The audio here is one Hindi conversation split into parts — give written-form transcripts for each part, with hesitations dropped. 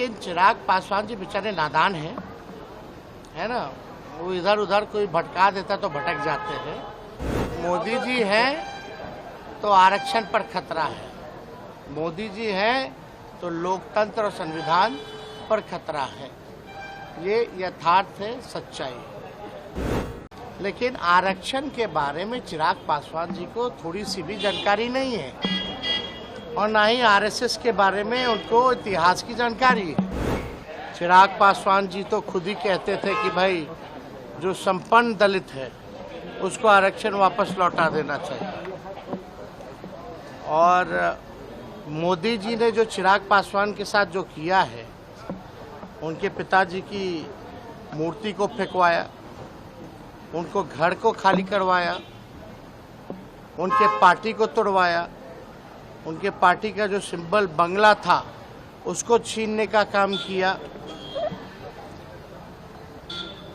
लेकिन चिराग पासवान जी बेचारे नादान हैं, है ना। वो इधर उधर कोई भटका देता तो भटक जाते हैं। मोदी जी हैं तो आरक्षण पर खतरा है, मोदी जी हैं तो लोकतंत्र और संविधान पर खतरा है। ये यथार्थ है, सच्चाई है। लेकिन आरक्षण के बारे में चिराग पासवान जी को थोड़ी सी भी जानकारी नहीं है और ना ही आरएसएस के बारे में उनको इतिहास की जानकारी है। चिराग पासवान जी तो खुद ही कहते थे कि भाई जो संपन्न दलित है उसको आरक्षण वापस लौटा देना चाहिए। और मोदी जी ने जो चिराग पासवान के साथ जो किया है, उनके पिताजी की मूर्ति को फेंकवाया, उनको घर को खाली करवाया, उनके पार्टी को तोड़वाया, उनके पार्टी का जो सिंबल बंगला था उसको छीनने का काम किया,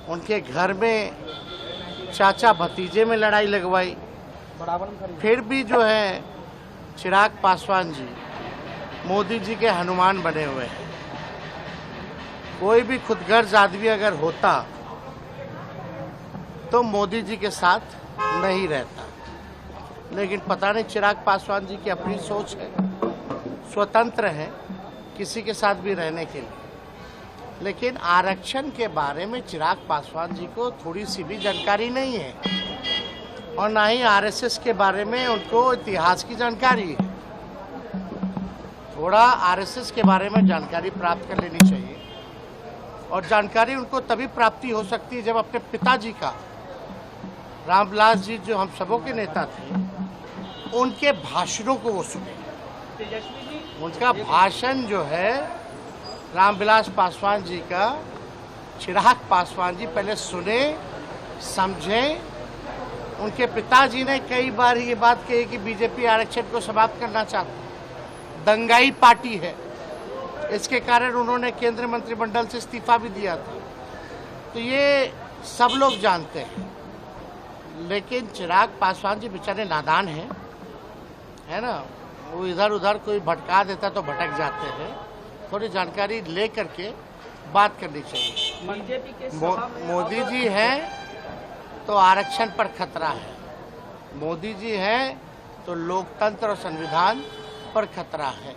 उनके घर में चाचा भतीजे में लड़ाई लगवाई। फिर भी जो है चिराग पासवान जी मोदी जी के हनुमान बने हुए हैं। कोई भी खुदगर्ज आदमी अगर होता तो मोदी जी के साथ नहीं रहता, लेकिन पता नहीं चिराग पासवान जी की अपनी सोच है, स्वतंत्र है किसी के साथ भी रहने के लिए। लेकिन आरक्षण के बारे में चिराग पासवान जी को थोड़ी सी भी जानकारी नहीं है और ना ही आरएसएस के बारे में उनको इतिहास की जानकारी है। थोड़ा आरएसएस के बारे में जानकारी प्राप्त कर लेनी चाहिए, और जानकारी उनको तभी प्राप्ति हो सकती है जब अपने पिताजी का, रामविलास जी जो हम सबों के नेता थे, उनके भाषणों को वो सुने। उनका भाषण जो है रामविलास पासवान जी का, चिराग पासवान जी पहले सुने, समझें। उनके पिताजी ने कई बार ये बात कही कि बीजेपी आरक्षण को समाप्त करना चाहती, दंगाई पार्टी है, इसके कारण उन्होंने केंद्रीय मंत्रिमंडल से इस्तीफा भी दिया था। तो ये सब लोग जानते हैं। लेकिन चिराग पासवान जी बेचारे नादान हैं, है ना। वो इधर उधर कोई भटका देता तो भटक जाते हैं। थोड़ी जानकारी ले करके बात करनी चाहिए। बीजेपी के मोदी जी हैं तो आरक्षण पर खतरा है, मोदी जी हैं तो लोकतंत्र और संविधान पर खतरा है।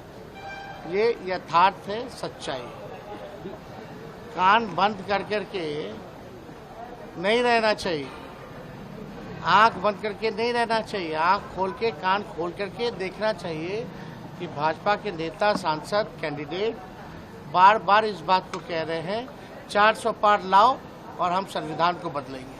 ये यथार्थ है, सच्चाई है। कान बंद कर करके नहीं रहना चाहिए, आंख बंद करके नहीं रहना चाहिए, आंख खोल के, कान खोल करके देखना चाहिए कि भाजपा के नेता, सांसद, कैंडिडेट बार बार इस बात को कह रहे हैं 400 पार लाओ और हम संविधान को बदलेंगे।